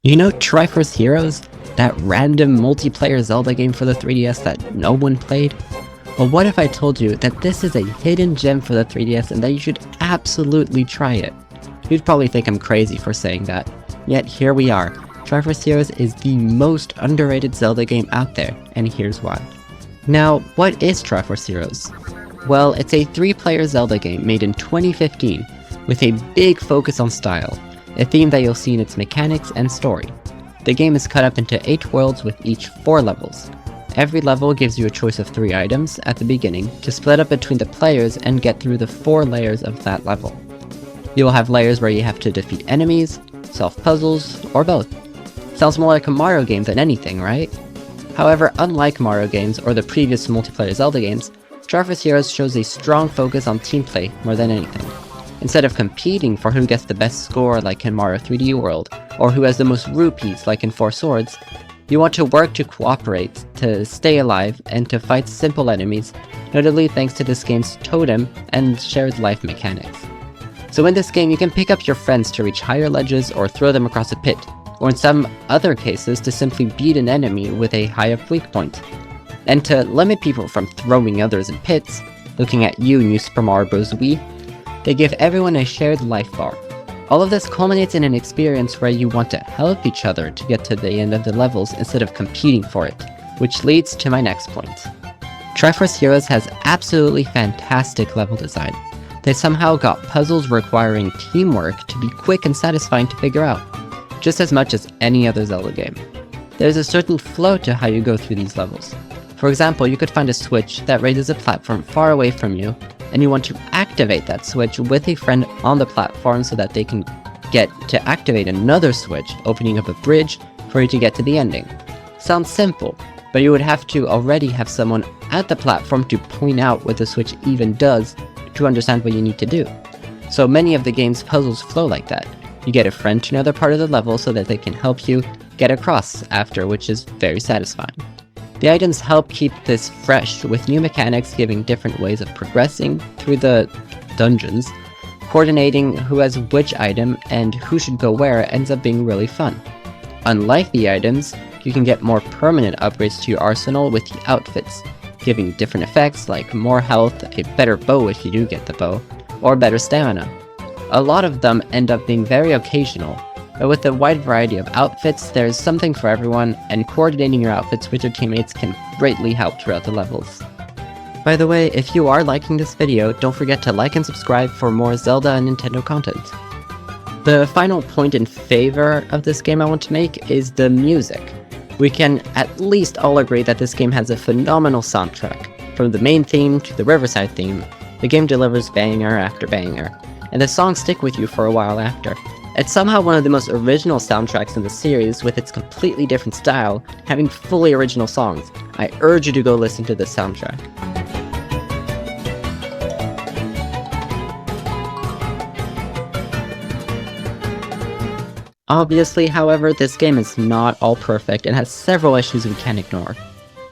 You know Triforce Heroes? That random multiplayer Zelda game for the 3DS that no one played? Well, what if I told you that this is a hidden gem for the 3DS and that you should absolutely try it? You'd probably think I'm crazy for saying that. Yet here we are. Triforce Heroes is the most underrated Zelda game out there, and here's why. Now, what is Triforce Heroes? Well, it's a 3-player Zelda game made in 2015, with a big focus on style, a theme that you'll see in its mechanics and story. The game is cut up into 8 worlds with each 4 levels. Every level gives you a choice of 3 items at the beginning to split up between the players and get through the 4 layers of that level. You will have layers where you have to defeat enemies, solve puzzles, or both. Sounds more like a Mario game than anything, right? However, unlike Mario games or the previous multiplayer Zelda games, Triforce Heroes shows a strong focus on team play more than anything. Instead of competing for who gets the best score like in Mario 3D World, or who has the most rupees like in Four Swords, you want to work to cooperate, to stay alive, and to fight simple enemies, notably thanks to this game's totem and shared life mechanics. So in this game you can pick up your friends to reach higher ledges or throw them across a pit, or in some other cases to simply beat an enemy with a high up weak point. And to limit people from throwing others in pits, looking at you New Super Mario Bros. Wii, they give everyone a shared life bar. All of this culminates in an experience where you want to help each other to get to the end of the levels instead of competing for it, which leads to my next point. Triforce Heroes has absolutely fantastic level design. They somehow got puzzles requiring teamwork to be quick and satisfying to figure out, just as much as any other Zelda game. There's a certain flow to how you go through these levels. For example, you could find a switch that raises a platform far away from you, and you want to activate that switch with a friend on the platform so that they can get to activate another switch, opening up a bridge for you to get to the ending. Sounds simple, but you would have to already have someone at the platform to point out what the switch even does to understand what you need to do. So many of the game's puzzles flow like that. You get a friend to another part of the level so that they can help you get across after, which is very satisfying. The items help keep this fresh, with new mechanics giving different ways of progressing through the dungeons. Coordinating who has which item and who should go where ends up being really fun. Unlike the items, you can get more permanent upgrades to your arsenal with the outfits, giving different effects like more health, a better bow if you do get the bow, or better stamina. A lot of them end up being very occasional, but with a wide variety of outfits, there's something for everyone, and coordinating your outfits with your teammates can greatly help throughout the levels. By the way, if you are liking this video, don't forget to like and subscribe for more Zelda and Nintendo content. The final point in favor of this game I want to make is the music. We can at least all agree that this game has a phenomenal soundtrack. From the main theme to the Riverside theme, the game delivers banger after banger, and the songs stick with you for a while after. It's somehow one of the most original soundtracks in the series, with its completely different style, having fully original songs. I urge you to go listen to this soundtrack. Obviously, however, this game is not all perfect and has several issues we can't ignore.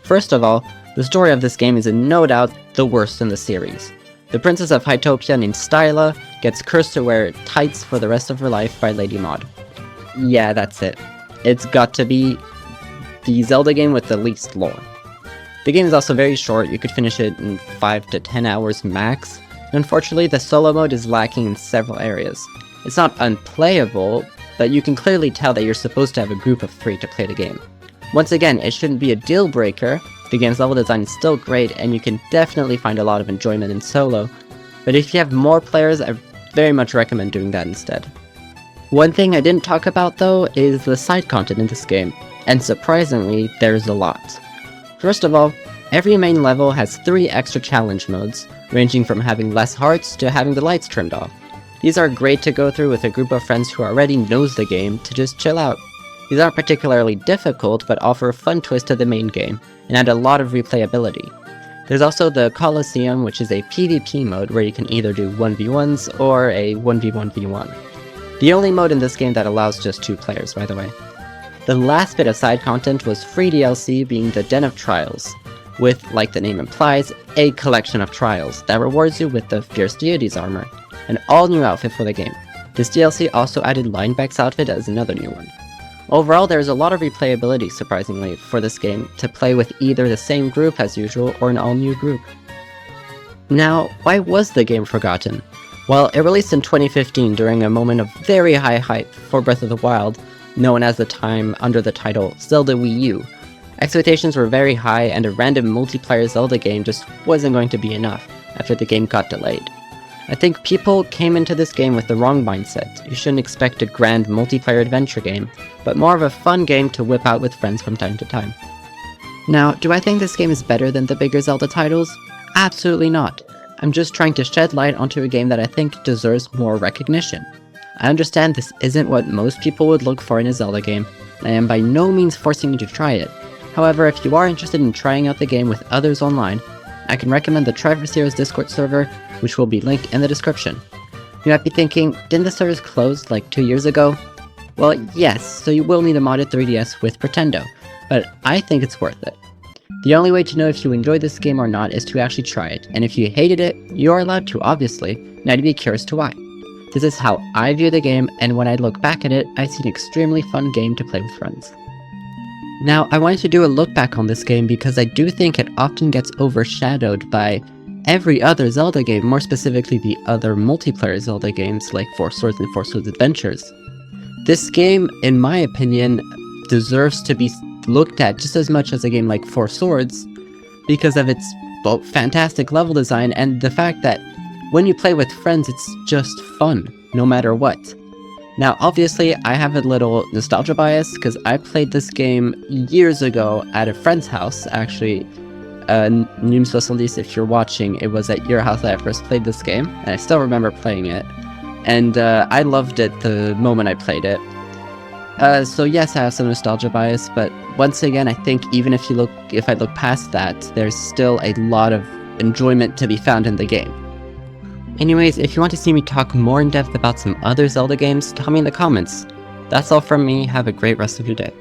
First of all, the story of this game is no doubt the worst in the series. The princess of Hytopia named Styla gets cursed to wear tights for the rest of her life by Lady Maud. Yeah, that's it. It's got to be the Zelda game with the least lore. The game is also very short, you could finish it in 5 to 10 hours max. Unfortunately, the solo mode is lacking in several areas. It's not unplayable, but you can clearly tell that you're supposed to have a group of 3 to play the game. Once again, it shouldn't be a deal breaker. The game's level design is still great, and you can definitely find a lot of enjoyment in solo, but if you have more players, I very much recommend doing that instead. One thing I didn't talk about though is the side content in this game, and surprisingly, there's a lot. First of all, every main level has 3 extra challenge modes, ranging from having less hearts to having the lights trimmed off. These are great to go through with a group of friends who already knows the game to just chill out. These aren't particularly difficult, but offer a fun twist to the main game, and add a lot of replayability. There's also the Colosseum, which is a PvP mode where you can either do 1v1s or a 1v1v1. The only mode in this game that allows just 2 players, by the way. The last bit of side content was free DLC, being the Den of Trials, with, like the name implies, a collection of trials that rewards you with the Fierce Deities armor, an all-new outfit for the game. This DLC also added Lineback's outfit as another new one. Overall, there is a lot of replayability, surprisingly, for this game to play with either the same group as usual or an all-new group. Now, why was the game forgotten? Well, it released in 2015 during a moment of very high hype for Breath of the Wild, known as the time under the title Zelda Wii U. Expectations were very high, and a random multiplayer Zelda game just wasn't going to be enough after the game got delayed. I think people came into this game with the wrong mindset. You shouldn't expect a grand multiplayer adventure game, but more of a fun game to whip out with friends from time to time. Now, do I think this game is better than the bigger Zelda titles? Absolutely not. I'm just trying to shed light onto a game that I think deserves more recognition. I understand this isn't what most people would look for in a Zelda game, and I am by no means forcing you to try it. However, if you are interested in trying out the game with others online, I can recommend the Triforce Heroes Discord server, which will be linked in the description. You might be thinking, didn't the servers close like 2 years ago? Well, yes, so you will need a modded 3DS with Pretendo, but I think it's worth it. The only way to know if you enjoyed this game or not is to actually try it, and if you hated it, you are allowed to, obviously. Now to be curious to why. This is how I view the game, and when I look back at it, I see an extremely fun game to play with friends. Now, I wanted to do a look back on this game because I do think it often gets overshadowed by every other Zelda game, more specifically the other multiplayer Zelda games like Four Swords and Four Swords Adventures. This game, in my opinion, deserves to be looked at just as much as a game like Four Swords because of its both fantastic level design and the fact that when you play with friends, it's just fun, no matter what. Now, obviously, I have a little nostalgia bias, because I played this game years ago at a friend's house, actually. Numsvasaldis, if you're watching, it was at your house that I first played this game, and I still remember playing it. And I loved it the moment I played it. So yes, I have some nostalgia bias, but once again, I think even if I look past that, there's still a lot of enjoyment to be found in the game. Anyways, if you want to see me talk more in depth about some other Zelda games, tell me in the comments. That's all from me, have a great rest of your day.